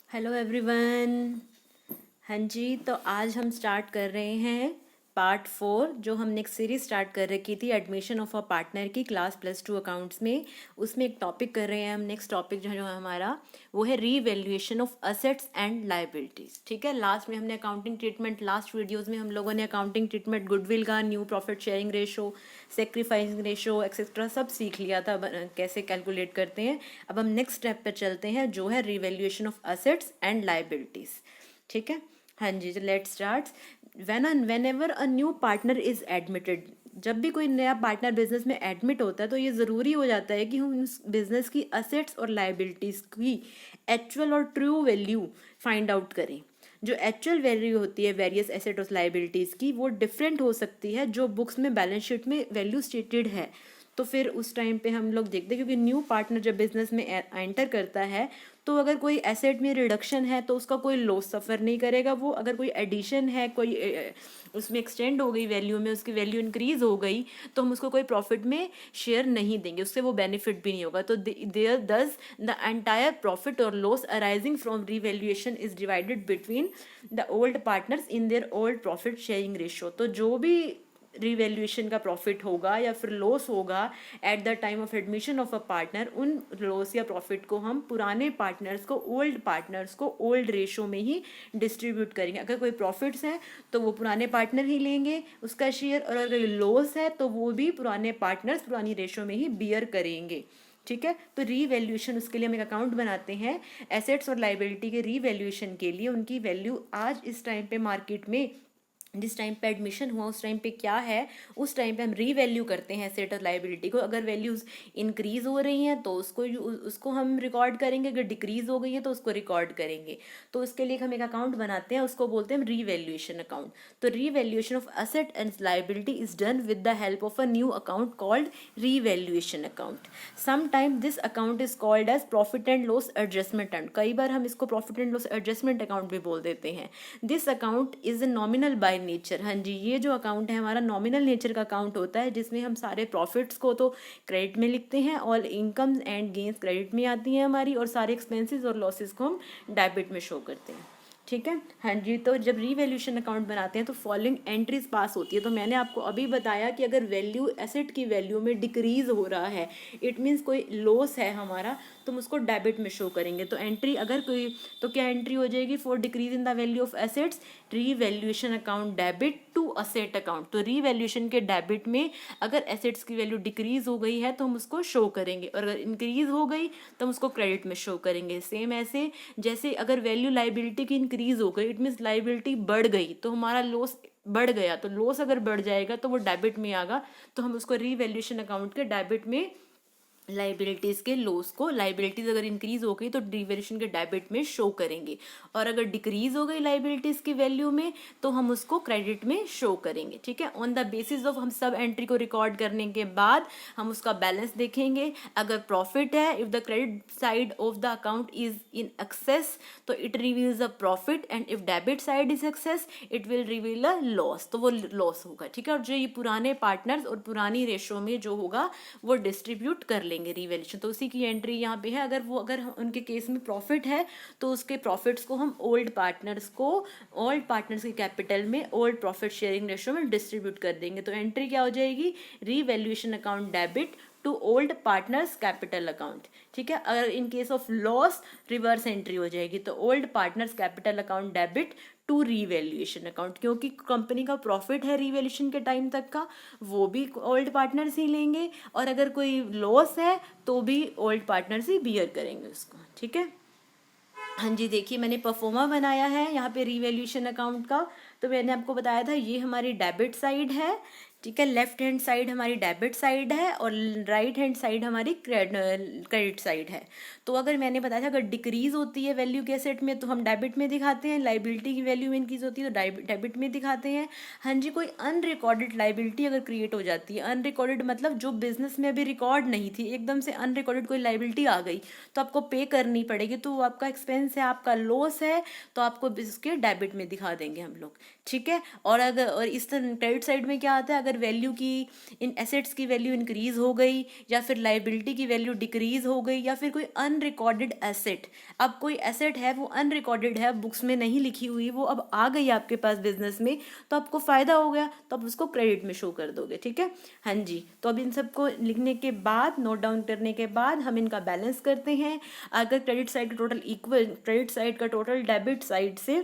Hello everyone. हाँ जी, तो आज हम स्टार्ट कर रहे हैं पार्ट 4, जो हम नेक्स्ट सीरीज स्टार्ट कर रखी थी एडमिशन ऑफ अ पार्टनर की क्लास +2 अकाउंट्स में। उसमें एक टॉपिक कर रहे हैं हम। नेक्स्ट टॉपिक जो है हमारा वो है revaluation of assets and liabilities. ठीक है, लास्ट में हमने अकाउंटिंग ट्रीटमेंट, लास्ट वीडियोज़ में हम लोगों ने अकाउंटिंग ट्रीटमेंट गुडविल का, new profit sharing ratio, sacrificing ratio etcetera सब सीख लिया था, कैसे कैलकुलेट करते हैं। अब हम नेक्स्ट स्टेप पर चलते हैं जो है revaluation of assets and liabilities. ठीक है, हाँ जी, तो let's start. When ever a new partner is admitted, जब भी कोई नया पार्टनर बिजनेस में एडमिट होता है तो ये ज़रूरी हो जाता है कि हम उस बिजनेस की असेट्स और लाइबिलिटीज़ की एक्चुअल और ट्रू वैल्यू फाइंड आउट करें। जो एक्चुअल वैल्यू होती है वेरियस एसेट और लाइबिलिटीज़ की, वो डिफरेंट हो सकती है जो बुक्स में बैलेंस शीट में वैल्यू स्टेटेड है। तो फिर उस टाइम पे हम लोग देखते हैं, क्योंकि न्यू पार्टनर जब बिजनेस में एंटर करता है तो अगर कोई एसेट में रिडक्शन है तो उसका कोई लॉस सफ़र नहीं करेगा वो। अगर कोई एडिशन है, कोई उसमें एक्सटेंड हो गई वैल्यू में, उसकी वैल्यू इंक्रीज हो गई, तो हम उसको कोई प्रॉफिट में शेयर नहीं देंगे, उससे वो बेनिफिट भी नहीं होगा। तो देयर दस द एंटायर प्रॉफिट और loss arising from revaluation is divided between the old partners in their old profit sharing ratio. तो जो भी रिवैल्यूएशन का प्रॉफिट होगा या फिर लॉस होगा at the time of admission of a partner, उन लॉस या प्रॉफिट को हम पुराने पार्टनर्स को, ओल्ड पार्टनर्स को ओल्ड रेशो में ही डिस्ट्रीब्यूट करेंगे। अगर कोई प्रॉफिट्स हैं तो वो पुराने पार्टनर ही लेंगे उसका शेयर, और अगर लॉस है तो वो भी पुराने पार्टनर्स पुरानी रेशो में ही बियर करेंगे। ठीक है, तो रीवैल्यूएशन, उसके लिए हम एक अकाउंट बनाते हैं एसेट्स और लाइबिलिटी के रीवैल्यूएशन के लिए। उनकी वैल्यू आज इस टाइम पे मार्केट में, जिस टाइम पे एडमिशन हुआ उस टाइम पे क्या है, उस टाइम पे हम रीवैल्यू करते हैं एसेट और लाइबिलिटी को। अगर वैल्यूज इंक्रीज हो रही हैं तो उसको हम रिकॉर्ड करेंगे, अगर डिक्रीज हो गई है तो उसको रिकॉर्ड करेंगे। तो उसके लिए हम एक अकाउंट बनाते हैं, उसको बोलते हैं रीवैल्यूएशन अकाउंट। तो revaluation of asset and liability is done with the help of a new account called revaluation account. Sometime this account is called as profit and loss adjustment account. कई बार हम इसको profit and loss adjustment account भी बोल देते हैं। This account is nominal by nature. हाँ जी, ये जो अकाउंट है हमारा नॉमिनल नेचर का अकाउंट होता है, जिसमें हम सारे प्रॉफिट्स को तो क्रेडिट में लिखते हैं, और इनकम एंड गेन्स क्रेडिट में आती हैं हमारी, और सारे एक्सपेंसेस और लॉसेस को हम डेबिट में शो करते हैं। ठीक है, हाँ जी, तो जब रीवैल्यूएशन अकाउंट बनाते हैं तो फॉलोइंग एंट्रीज पास होती है। तो मैंने आपको अभी बताया कि अगर वैल्यू, एसेट की वैल्यू में डिक्रीज हो रहा है, इट मीन्स कोई लॉस है हमारा, तो हम उसको डेबिट में शो करेंगे। तो एंट्री अगर कोई, तो क्या एंट्री हो जाएगी, for decrease in the value of assets revaluation account debit to asset account. तो रीवैल्यूएशन के डेबिट में अगर एसेट्स की वैल्यू डिक्रीज हो गई है तो हम उसको शो करेंगे, और अगर इंक्रीज हो गई तो हम उसको क्रेडिट में शो करेंगे। सेम ऐसे जैसे अगर वैल्यू लाइबिलिटी की इंक्रीज हो गई, इट मीन्स लाइबिलिटी बढ़ गई, तो हमारा लॉस बढ़ गया, तो लॉस अगर बढ़ जाएगा तो वो डेबिट में आएगा, तो हम उसको रीवैल्यूएशन अकाउंट के डेबिट में लाइबिलिटीज़ के लॉस को, लाइबिलिटीज़ अगर इंक्रीज हो गई तो डिवेल्यूशन के डेबिट में शो करेंगे, और अगर डिक्रीज हो गई लाइबिलिटीज़ की वैल्यू में तो हम उसको क्रेडिट में शो करेंगे। ठीक है, ऑन द बेसिस ऑफ हम सब एंट्री को रिकॉर्ड करने के बाद हम उसका बैलेंस देखेंगे। अगर प्रॉफिट है, if the credit side of the account is in excess, तो it reveals a profit, and if debit side is excess it will reveal a loss, तो वो लॉस होगा। ठीक है, और जो ये पुराने पार्टनर्स और पुरानी रेशो में जो होगा वो डिस्ट्रीब्यूट कर लेंगे रीवैल्यूएशन। तो उसी की एंट्री यहाँ पे है। अगर उनके केस में प्रॉफिट है तो उसके प्रॉफिट्स को हम ओल्ड पार्टनर्स की कैपिटल में ओल्ड प्रॉफिट शेयरिंग रेशियो में डिस्ट्रीब्यूट कर देंगे। तो एंट्री क्या हो जाएगी, revaluation account debit to old partners capital account. ठीक है, अगर in case of loss reverse entry हो जाएगी, तो old partners capital account debit to revaluation account. क्योंकि कंपनी का प्रॉफिट है रीवैल्यूएशन के टाइम तक का, वो भी ओल्ड पार्टनर्स ही लेंगे, और अगर कोई लॉस है तो भी ओल्ड पार्टनर्स ही बियर करेंगे उसको। ठीक है, हाँ जी, देखिए मैंने परफॉर्मा बनाया है यहाँ पे रीवैल्यूएशन अकाउंट का। तो मैंने आपको बताया था ये हमारी डेबिट साइड है। ठीक है, लेफ्ट हैंड साइड हमारी डेबिट साइड है और राइट हैंड साइड हमारी क्रेडिट साइड है। तो अगर मैंने बताया था अगर डिक्रीज होती है वैल्यू के एसेट में तो हम डेबिट में दिखाते हैं, लाइबिलिटी की वैल्यू में इंक्रीज होती है तो डेबिट में दिखाते हैं। हाँ जी, कोई अनरिकॉर्डेड लाइबिलिटी अगर क्रिएट हो जाती है, अनरिकॉर्डेड मतलब जो बिजनेस में अभी रिकॉर्ड नहीं थी, एकदम से अनरिकॉर्डेड कोई लाइबिलिटी आ गई तो आपको पे करनी पड़ेगी, तो वो आपका एक्सपेंस है, आपका लॉस है, तो आपको इसके डेबिट में दिखा देंगे हम लोग। ठीक है, और इस क्रेडिट साइड में क्या आता है, अगर वैल्यू की इन एसेट्स की वैल्यू इंक्रीज हो गई या फिर लाइबिलिटी की वैल्यू डिक्रीज हो गई या फिर कोई अनरिकॉर्डेड एसेट, अब कोई एसेट है वो अनरिकॉर्डेड है, बुक्स में नहीं लिखी हुई, वो अब आ गई आपके पास बिजनेस में, तो आपको फायदा हो गया, तो आप उसको क्रेडिट में शो कर दोगे। ठीक है, हाँ जी। तो अब इन सबको लिखने के बाद, नोट डाउन करने के बाद हम इनका बैलेंस करते हैं। अगर क्रेडिट साइड का टोटल इक्वल, क्रेडिट साइड का टोटल डेबिट साइड से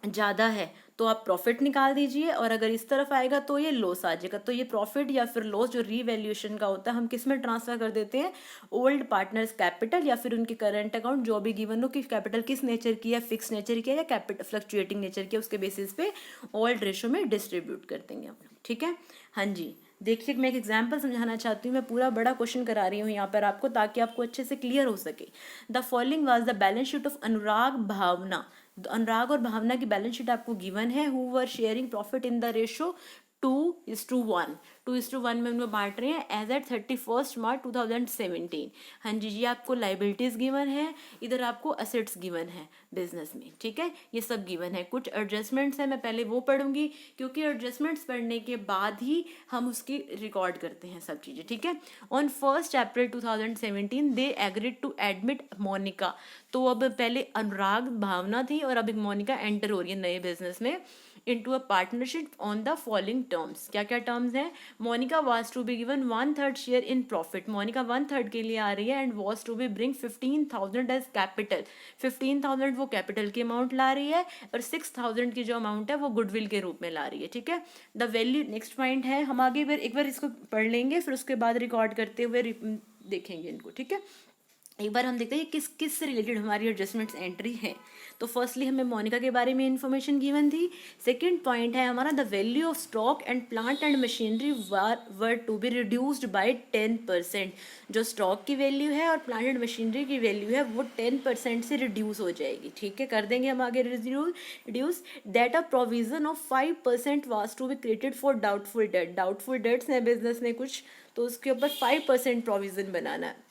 ज़्यादा है तो आप प्रॉफिट निकाल दीजिए, और अगर इस तरफ आएगा तो ये लॉस आ जाएगा। तो ये प्रॉफिट या फिर लॉस जो रीवैल्यूएशन का होता है हम किस में ट्रांसफर कर देते हैं, ओल्ड पार्टनर्स कैपिटल या फिर उनके करंट अकाउंट, जो भी गिवन हो कि कैपिटल किस नेचर की है, फिक्स नेचर की है या कैपिटल फ्लक्चुएटिंग नेचर की है, उसके बेसिस पे ओल्ड रेशो में डिस्ट्रीब्यूट कर देंगे। ठीक है, हाँ जी। देखिए मैं एक एग्जाम्पल समझाना चाहती हूँ, मैं पूरा बड़ा क्वेश्चन करा रही हूँ यहाँ पर आपको, ताकि आपको अच्छे से क्लियर हो सके। The following was the balance sheet of Anurag Bhavna. Anurag और भावना की बैलेंस शीट आपको गिवन है, who were sharing profit in the ratio 2:1, 2:1 में उनको बांट रहे हैं एज एट 31 मार्च 2017। हाँ जी, ये आपको लाइबिलिटीज गिवन है, इधर आपको एसेट्स गिवन है बिजनेस में। ठीक है, ये सब गिवन है। कुछ एडजस्टमेंट्स है, मैं पहले वो पढ़ूंगी क्योंकि एडजस्टमेंट्स पढ़ने के बाद ही हम उसकी रिकॉर्ड करते हैं सब चीज़ें। ठीक है, on 1 April 2017 they agreed to admit Monika. तो अब पहले अनुराग भावना थी और अब एक मोनिका एंटर हो रही है नए बिजनेस में into a partnership on the following terms। क्या क्या टर्म्स हैं, Monika was to be given 1/3 share in profit, Monika 1/3 के लिए आ रही है, and was to be bring 15,000 as capital, 15,000 वो कैपिटल की अमाउंट ला रही है और 6,000 की जो अमाउंट है वो गुडविल के रूप में ला रही है। ठीक है, द वैल्यू, नेक्स्ट पॉइंट है, हम आगे एक बार इसको पढ़ लेंगे फिर उसके बाद रिकॉर्ड करते हुए देखेंगे इनको। ठीक है, एक बार हम देखते हैं किस किस से रिलेटेड हमारी एडजस्टमेंट्स एंट्री है। तो फर्स्टली हमें मोनिका के बारे में इन्फॉर्मेशन गिवन थी। सेकंड पॉइंट है हमारा, the value of stock and plant and machinery were to be reduced by 10%। जो स्टॉक की वैल्यू है और प्लांट एंड मशीनरी की वैल्यू है वो 10% से रिड्यूस हो जाएगी। ठीक है, कर देंगे हम आगे reduce. That a provision of 5% was to be created for doubtful debt. Doubtful debts हैं बिजनेस में कुछ, तो उसके ऊपर 5% प्रोविजन बनाना है।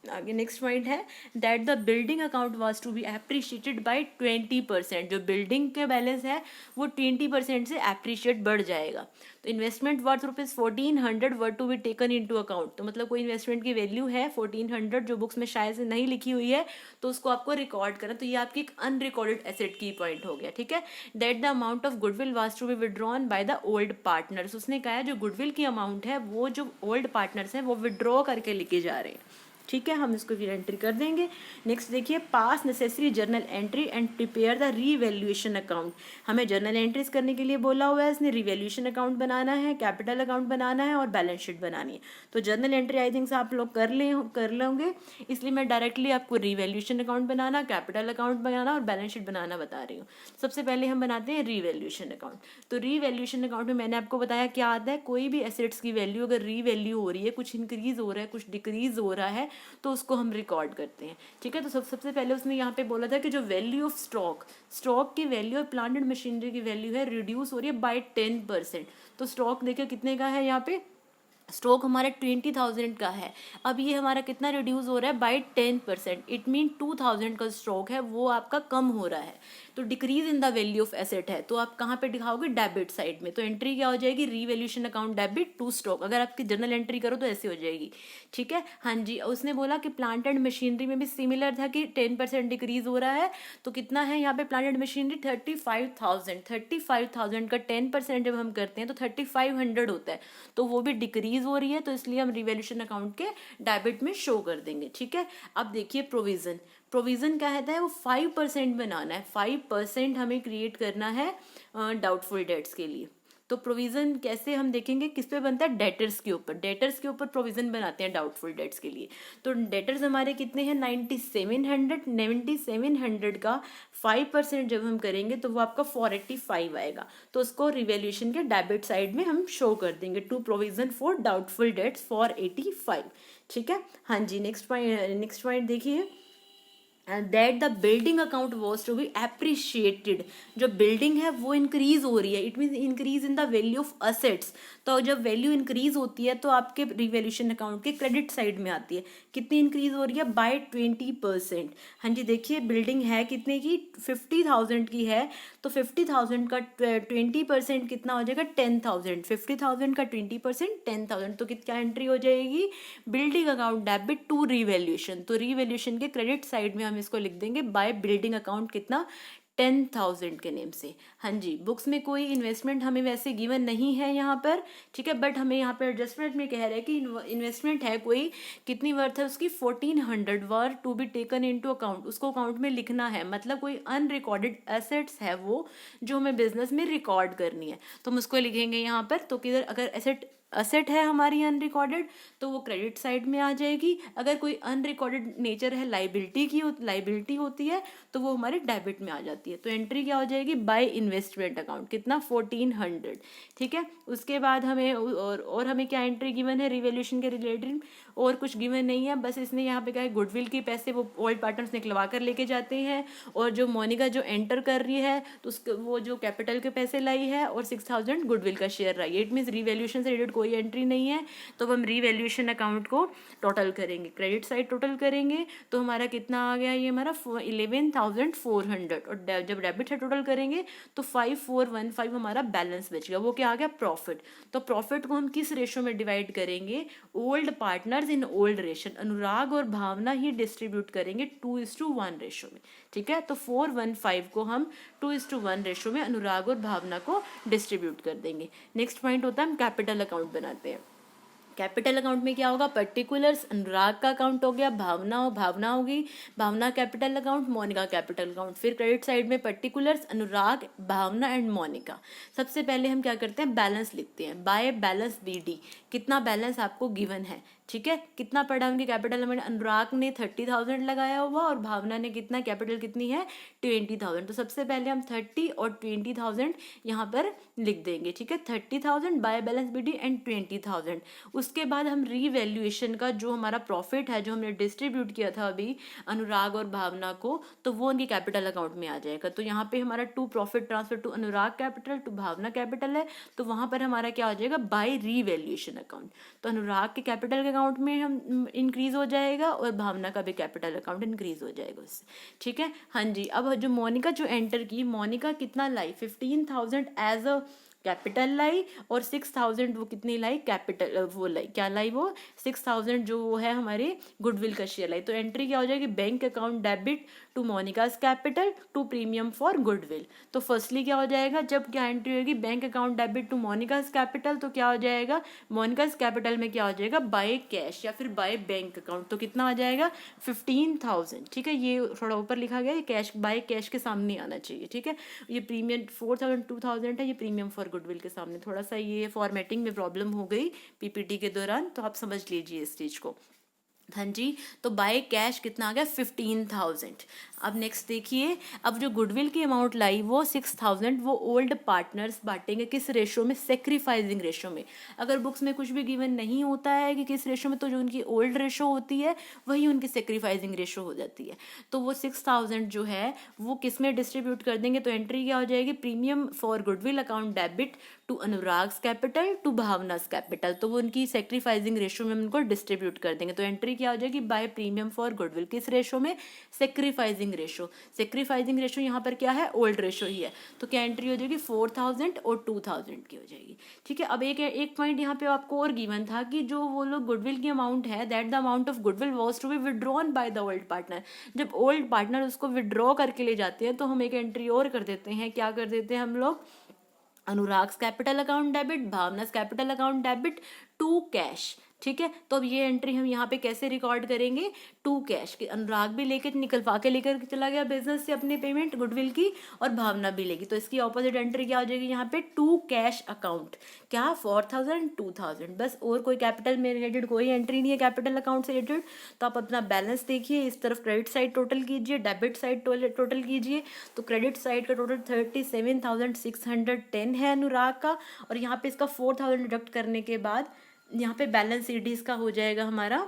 आगे नेक्स्ट पॉइंट है that the building account was to be appreciated by 20%। जो बिल्डिंग के बैलेंस है वो 20% से एप्रिशिएट बढ़ जाएगा। तो investment worth ₹1400 were to be taken into account. तो मतलब कोई इन्वेस्टमेंट की वैल्यू है 1400 जो बुक्स में शायद से नहीं लिखी हुई है, तो उसको आपको रिकॉर्ड करना। तो ये आपकी एक अनरिकॉर्डेड एसेट की पॉइंट हो गया। ठीक है, that the amount of goodwill was to be withdrawn by the old partners. उसने कहा है जो गुडविल की अमाउंट है वो जो ओल्ड पार्टनर्स हैं वो विड्रॉ करके लेके जा रहे हैं। ठीक है, हम इसको फिर एंट्री कर देंगे। नेक्स्ट देखिए, पास necessary journal entry and prepare the revaluation account. हमें जर्नल एंट्रीज करने के लिए बोला हुआ है, इसने रीवैल्यूएशन अकाउंट बनाना है, कैपिटल अकाउंट बनाना है और बैलेंस शीट बनानी है। तो जर्नल एंट्री आई थिंक आप लोग कर लेंगे, इसलिए मैं डायरेक्टली आपको रीवैल्यूएशन अकाउंट बनाना, कैपिटल अकाउंट बनाना और बैलेंस शीट बनाना बता रही हूँ। सबसे पहले हम बनाते हैं रीवैल्यूएशन अकाउंट। तो रीवैल्यूएशन अकाउंट में मैंने आपको बताया क्या आता है, कोई भी एसेट्स की वैल्यू अगर रीवैल्यू हो रही है, कुछ इंक्रीज हो रहा है कुछ डिक्रीज हो रहा है, तो उसको हम रिकॉर्ड करते हैं। ठीक है, तो सबसे पहले उसने यहाँ पे बोला था कि जो वैल्यू ऑफ स्टॉक की वैल्यू और प्लांट एंड मशीनरी की वैल्यू है रिड्यूस हो रही है बाय 10%। तो स्टॉक देखिए कितने का है, यहाँ पे स्टॉक हमारा 20,000 का है, अब ये हमारा कितना रिड्यूस हो रहा है बाय 10%। इट मीन 2,000 का स्टॉक है वो आपका कम हो रहा है, तो decrease in the value of asset है। तो आप कहाँ पे दिखाओगे, डेबिट साइड में। तो एंट्री क्या हो जाएगी, revaluation account debit to stock. अगर आपकी जर्नल एंट्री करो तो ऐसे हो जाएगी। ठीक है, हाँ जी। उसने बोला कि प्लांट एंड मशीनरी में भी सिमिलर था कि 10% डिक्रीज हो रहा है। तो कितना है यहाँ पे प्लांट एंड मशीनरी, 35,000 का 10% जब हम करते हैं तो 3500 होता है, तो वो भी डिक्रीज हो रही है, तो इसलिए हम रिवैल्यूएशन अकाउंट के डेबिट में शो कर देंगे। ठीक है, अब देखिए प्रोविजन क्या कहता है, वो 5% बनाना है, 5% हमें क्रिएट करना है डाउटफुल डेट्स के लिए। तो प्रोविजन कैसे हम देखेंगे, किस पे बनता है, डेटर्स के ऊपर प्रोविजन बनाते हैं डाउटफुल डेट्स के लिए। तो डेटर्स हमारे कितने हैं, 9700 का 5% जब हम करेंगे तो वो आपका 485 आएगा। तो उसको रिवैल्यूएशन के डेबिट साइड में हम शो कर देंगे, to provision for doubtful debts 485। ठीक है, हाँ जी। नेक्स्ट पॉइंट देखिए, that the building account was to be appreciated, जो बिल्डिंग है वो इंक्रीज हो रही है, it mean increase in the value of assets. तो जब वैल्यू इंक्रीज होती है तो आपके रिवैल्यूएशन अकाउंट के क्रेडिट साइड में आती है। कितनी इंक्रीज हो रही है? बाय 20%। हाँ जी, देखिए बिल्डिंग है कितने की? 50,000 की है, तो 50,000 का 20% कितना हो जाएगा? 10,000। 50,000 का 20% 10,000, तो क्या एंट्री हो जाएगी? Building account debit to revaluation. तो रिवैल्यूएशन के क्रेडिट साइड में हम इसको लिख देंगे बाय बिल्डिंग अकाउंट कितना? 10,000 के नेम से। हाँ जी, बुक्स में कोई इन्वेस्टमेंट हमें वैसे गिवन नहीं है यहाँ पर, ठीक है, बट हमें यहाँ पर एडजस्टमेंट में कह रहा है कि इन्वेस्टमेंट है कोई, कितनी वर्थ है उसकी? 1400 were to be taken into account, उसको अकाउंट में लिखना है, मतलब कोई अनरिकॉर्डेड एसेट्स है वो जो हमें बिजनेस में रिकॉर्ड करनी है, तो हम उसको लिखेंगे यहाँ पर। तो किधर अगर असेट है हमारी अनरिकॉर्डेड तो वो क्रेडिट साइड में आ जाएगी, अगर कोई अनरिकॉर्डेड नेचर है लाइबिलिटी होती है तो वो हमारे डेबिट में आ जाती है। तो एंट्री क्या हो जाएगी? बाय इन्वेस्टमेंट अकाउंट कितना? 1400, ठीक है। उसके बाद हमें और हमें क्या एंट्री गिवन है रिवैल्यूएशन के रिलेटेड? और कुछ गिवन नहीं है, बस इसने यहाँ पे क्या है, गुडविल के पैसे वो ओल्ड पार्टनर्स निकलवा कर लेके जाते हैं, और जो मोनिका जो एंटर कर रही है तो उसके वो जो कैपिटल के पैसे लाई है और 6,000 गुडविल का शेयर लाई है। इट मीन्स रिवैल्यूएशन से रिलेटेड कोई एंट्री नहीं है, तो हम रिवैल्यूएशन अकाउंट को टोटल करेंगे, क्रेडिट साइड टोटल करेंगे, तो हमारा कितना आ गया? ये हमारा 11,400, और जब डेबिट साइड टोटल करेंगे तो 5,415 हमारा बैलेंस बच गया। वो क्या आ गया? प्रॉफिट। तो प्रॉफिट को हम किस रेशो में डिवाइड करेंगे? ओल्ड पार्टनर्स इन ओल्ड रेशन, अनुराग और भावना ही डिस्ट्रीब्यूट करेंगे 2:1 रेशो में, ठीक है। तो 415 को हम 2:1 रेशो में अनुराग और भावना को डिस्ट्रीब्यूट कर देंगे। नेक्स्ट पॉइंट होता है हम कैपिटल अकाउंट बनाते हैं। कैपिटल अकाउंट में क्या होगा? पर्टिकुलर्स, अनुराग का अकाउंट हो गया, भावना होगी, Bhavna capital account, Monika capital account. फिर क्रेडिट साइड में पर्टिकुलर्स, अनुराग, भावना एंड मोनिका। सबसे पहले हम क्या करते हैं? बैलेंस लिखते हैं, बाय बैलेंस BD, कितना बैलेंस आपको गिवन है, ठीक है। कितना पड़ा उनकी कैपिटल में? अनुराग ने 30,000 लगाया हुआ और भावना ने कितना, कैपिटल कितनी है? 20,000। तो सबसे पहले हम 30 और 20,000 यहाँ पर लिख देंगे, ठीक है। 30,000 बाय बैलेंस BD एंड 20,000। उसके बाद हम रीवैल्यूएशन का जो हमारा प्रॉफिट है जो हमने डिस्ट्रीब्यूट किया था अभी अनुराग और भावना को, तो वो उनकी कैपिटल अकाउंट में आ जाएगा। तो यहाँ पे हमारा to profit transfer to Anurag capital to Bhavna capital है, तो वहाँ पर हमारा क्या हो जाएगा? By revaluation account. तो अनुराग के कैपिटल के अकाउंट में हम इंक्रीज हो जाएगा और भावना का भी कैपिटल अकाउंट इंक्रीज हो जाएगा उससे, ठीक है। हाँ जी, अब जो मोनिका जो एंटर की, मोनिका कितना लाई? 15,000 एज अ कैपिटल लाई, और 6,000 वो कितनी लाई? कैपिटल वो लाई, क्या लाई? वो 6,000 जो वो है हमारे गुडविल का शेयर लाई। तो एंट्री क्या हो जाएगी? Bank account debit to Monika's capital to premium for goodwill. तो फर्स्टली क्या हो जाएगा? जब क्या एंट्री होगी? Bank account debit to Monika's capital, तो क्या हो जाएगा? मोनिकाज कैपिटल में क्या हो जाएगा? बाय कैश या फिर बाय बैंक अकाउंट, तो कितना आ जाएगा? 15,000, ठीक है। ये थोड़ा ऊपर लिखा गया है, कैश बाय कैश के सामने आना चाहिए, ठीक है। ये प्रीमियम 4,000 2,000 है, ये प्रीमियम फॉर गुडविल के सामने, थोड़ा सा ये फॉर्मेटिंग में प्रॉब्लम हो गई PPT के दौरान, तो आप समझ लीजिए इस चीज़ को। हाँ जी, तो बाय कैश कितना आ गया? 15,000। अब नेक्स्ट देखिए, अब जो गुडविल की अमाउंट लाई वो 6,000 वो ओल्ड पार्टनर्स बांटेंगे किस रेशो में? सेक्रीफाइसिंग रेशो में। अगर बुक्स में कुछ भी गिवन नहीं होता है कि किस रेशो में, तो जो उनकी ओल्ड रेशो होती है वही उनकी सेक्रीफाइसिंग रेशो हो जाती है। तो वो 6,000 जो है वो किस में डिस्ट्रीब्यूट कर देंगे? तो एंट्री क्या हो जाएगी? Premium for goodwill account debit to Anurag's capital to Bhavna's capital, तो वो उनकी सेक्रीफाइसिंग रेशो में उनको डिस्ट्रीब्यूट कर देंगे। तो एंट्री क्या हो जाएगी? बाय प्रीमियम फॉर गुडविल, किस रेशो में? Sacrificing ratio. सेक्रीफाइसिंग रेशो यहाँ पर क्या है? ओल्ड रेशो ही है, तो क्या एंट्री हो जाएगी? 4,000 और 2,000 की हो जाएगी, ठीक है। अब एक पॉइंट यहाँ पे आपको और गिवन था कि जो वो लोग गुडविल की अमाउंट है, that the amount of goodwill was to be withdrawn by the old partner. जब ओल्ड पार्टनर उसको विड्रॉ करके ले जाते हैं तो हम एक एंट्री और कर देते हैं, क्या कर देते हैं हम लोग? Anurag's capital account debit, Bhavna's capital account debit to cash, ठीक है। तो अब ये एंट्री हम यहाँ पे कैसे रिकॉर्ड करेंगे? टू कैश, कि अनुराग भी निकलवा के लेकर चला गया बिजनेस से अपनी पेमेंट गुडविल की, और भावना भी लेगी, तो इसकी ऑपोजिट एंट्री क्या हो जाएगी यहाँ पे? टू कैश अकाउंट, क्या? 4,000 2,000, बस। और कोई कैपिटल में रिलेटेड कोई एंट्री नहीं है कैपिटल अकाउंट से रिलेटेड। तो आप अपना बैलेंस देखिए, इस तरफ क्रेडिट साइड टोटल कीजिए, डेबिट साइड टोटल कीजिए। तो क्रेडिट साइड का टोटल 37,610 है अनुराग का, और यहाँ पे इसका 4,000 डिडक्ट करने के बाद यहाँ पे बैलेंस CDs इसका हो जाएगा हमारा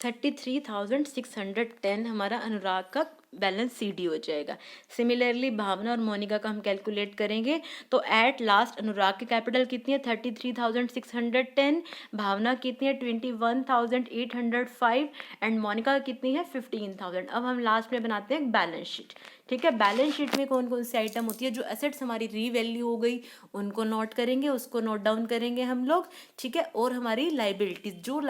33,610 हमारा अनुराग का बैलेंस सीडी हो जाएगा। सिमिलरली भावना और मोनिका का हम कैलकुलेट करेंगे तो एट लास्ट अनुराग की कैपिटल कितनी है 33,610, भावना कितनी है 21,805 एंड मोनिका कितनी है 15,000। अब हम लास्ट में बनाते हैं बैलेंस शीट। ठीक है, बैलेंस शीट में कौन कौन सी आइटम होती है, जो एसेट्स हमारी रीवैल्यू हो गई उनको नोट करेंगे, उसको नोट डाउन करेंगे हम लोग। ठीक है, और हमारी लाइबिलिटीज़ जो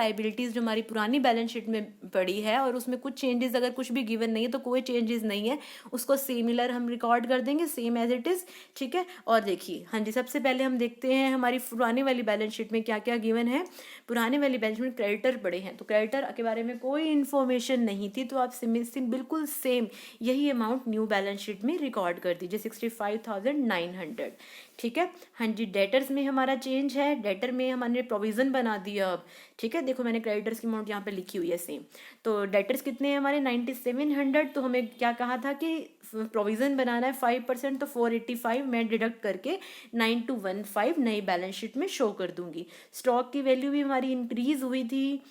हमारी पुरानी बैलेंस शीट में पड़ी है और उसमें कुछ चेंजेस अगर कुछ भी गिवन नहीं है तो कोई चेंजेस नहीं है, उसको सिमिलर हम रिकॉर्ड कर देंगे सेम एज इट इज़। ठीक है, और देखिए हाँ जी, सबसे पहले हम देखते हैं हमारी पुरानी वाली बैलेंस शीट में क्या क्या गिवन है। पुरानी वाली बैलेंस शीट में क्रेडिटर पड़े हैं, तो क्रेडिटर के बारे में कोई इन्फॉर्मेशन नहीं थी, तो आप बिल्कुल सेम यही अमाउंट न्यू बैलेंस शीट में रिकॉर्ड कर दीजिए 65,900। ठीक है, हाँ जी, डेटर्स में हमारा चेंज है, डेटर में हमने प्रोविज़न बना दिया अब। ठीक है, देखो मैंने क्रेडिटर्स की अमाउंट यहाँ पे लिखी हुई है सेम। तो डेटर्स कितने हैं हमारे 9700, तो हमें क्या कहा था कि प्रोविज़न बनाना है 5%, तो 485 मैं डिडक्ट करके 9215 नई बैलेंस शीट में शो कर दूंगी। स्टॉक की वैल्यू भी हमारी इंक्रीज़ हुई थी,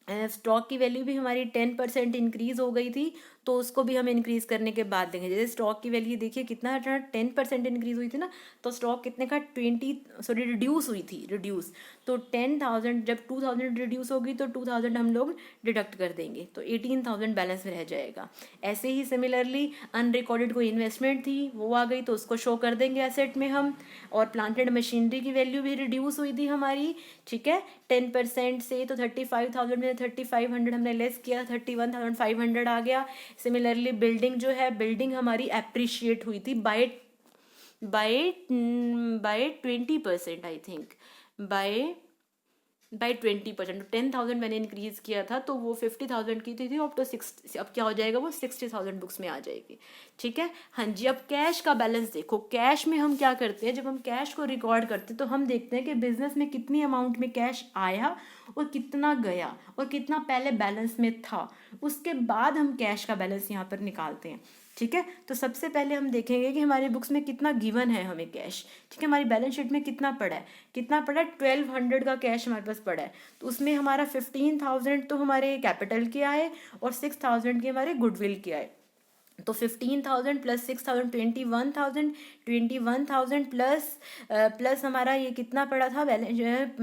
स्टॉक की वैल्यू भी हमारी 10% इंक्रीज़ हो गई थी, तो उसको भी हम इंक्रीज़ करने के बाद देंगे। जैसे स्टॉक की वैल्यू देखिए कितना 10% इंक्रीज़ हुई थी ना, तो स्टॉक कितने का रिड्यूस हुई थी, रिड्यूस। तो 10,000 जब 2,000 रिड्यूस होगी तो 2,000 हम लोग डिडक्ट कर देंगे, तो 18,000 बैलेंस में रह जाएगा। ऐसे ही सिमिलरली अनरिकॉर्डेड कोई इन्वेस्टमेंट थी वो आ गई तो उसको शो कर देंगे एसेट में हम। और प्लांट एंड मशीनरी की वैल्यू भी रिड्यूस हुई थी हमारी। ठीक है, 10% से, तो 35,000 में 3,500 हमने लेस किया, 31,500 आ गया। सिमिलरली बिल्डिंग जो है, बिल्डिंग हमारी एप्रिशिएट हुई थी बाय 20%, आई थिंक बाय 20%। 10,000 मैंने इंक्रीज़ किया था तो वो 50,000 की थी, अब तो अब क्या हो जाएगा, वो 60,000 बुक्स में आ जाएगी। ठीक है, हाँ जी। अब कैश का बैलेंस देखो, कैश में हम क्या करते हैं, जब हम कैश को रिकॉर्ड करते हैं तो हम देखते हैं कि बिजनेस में कितनी अमाउंट में कैश आया और कितना गया और कितना पहले बैलेंस में था, उसके बाद हम कैश का बैलेंस यहाँ पर निकालते हैं। ठीक है, तो सबसे पहले हम देखेंगे कि हमारी बुक्स में कितना गिवन है हमें कैश। ठीक है, हमारी बैलेंस शीट में कितना पड़ा है, 1200 का कैश हमारे पास पड़ा है। तो उसमें हमारा 15,000 तो हमारे कैपिटल के आए और 6,000 के हमारे गुडविल के आए। तो 15,000 प्लस 6,000 21,000, 21,000 प्लस हमारा ये कितना पड़ा था बैलेंस जो है,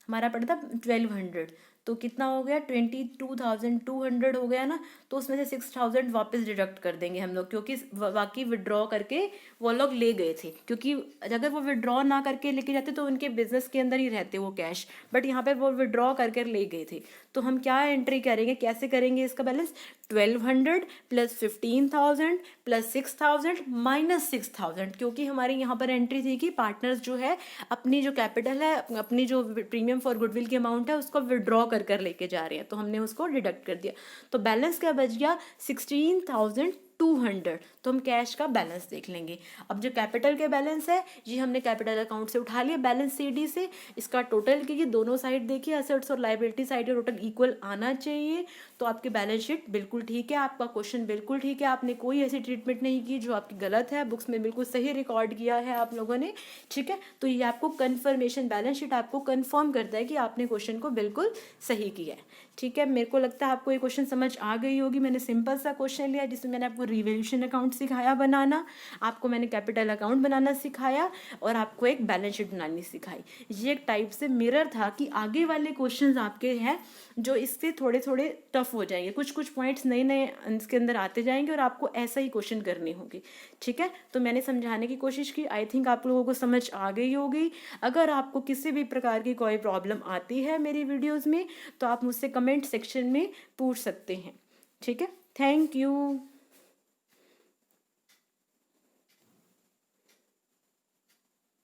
हमारा पड़ा था 1200, तो कितना हो गया 22,200 हो गया ना। तो उसमें से 6,000 वापस डिडक्ट कर देंगे हम लोग, क्योंकि बाकी विड्रॉ करके वो लोग ले गए थे, क्योंकि अगर वो विड्रॉ ना करके लेके जाते तो उनके बिजनेस के अंदर ही रहते वो कैश, बट यहाँ पे वो विड्रॉ करके ले गए थे। तो हम क्या एंट्री करेंगे, कैसे करेंगे इसका बैलेंस, 1200 प्लस 15,000 प्लस 6,000 माइनस 6,000, क्योंकि हमारे यहाँ पर एंट्री थी कि पार्टनर्स जो है अपनी जो कैपिटल है, अपनी जो प्रीमियम फॉर गुडविल की अमाउंट है उसको विड्रॉ कर लेके जा रहे हैं, तो हमने उसको डिडक्ट कर दिया। तो बैलेंस क्या बच गया 16,200। तो हम कैश का बैलेंस देख लेंगे। अब जो कैपिटल के बैलेंस है ये हमने कैपिटल अकाउंट से उठा लिया, बैलेंस सीडी से। इसका टोटल कीजिए, दोनों साइड देखिए, एसेट्स और लायबिलिटी साइड का टोटल इक्वल आना चाहिए, तो आपकी बैलेंस शीट बिल्कुल ठीक है, आपका क्वेश्चन बिल्कुल ठीक है, आपने कोई ऐसी ट्रीटमेंट नहीं की जो आपकी गलत है, बुक्स में बिल्कुल सही रिकॉर्ड किया है आप लोगों ने। ठीक है, तो ये आपको कन्फर्मेशन, बैलेंस शीट आपको कन्फर्म करता है कि आपने क्वेश्चन को बिल्कुल सही किया है। ठीक है, मेरे को लगता है आपको ये क्वेश्चन समझ आ गई होगी। मैंने सिंपल सा क्वेश्चन लिया जिसमें मैंने आपको रिवैल्यूएशन अकाउंट सिखाया बनाना, आपको मैंने कैपिटल अकाउंट बनाना सिखाया और आपको एक बैलेंस शीट बनानी सिखाई। ये एक टाइप से मिरर था कि आगे वाले क्वेश्चंस आपके हैं जो इससे थोड़े थोड़े टफ हो जाएंगे, कुछ कुछ पॉइंट्स नए नए इसके अंदर आते जाएंगे और आपको ऐसा ही क्वेश्चन करने होंगे। ठीक है, तो मैंने समझाने की कोशिश की, आई थिंक आप लोगों को समझ आ गई होगी। अगर आपको किसी भी प्रकार की कोई प्रॉब्लम आती है मेरी वीडियोज़ में तो आप मुझसे कमेंट सेक्शन में पूछ सकते हैं। ठीक है, थैंक यू।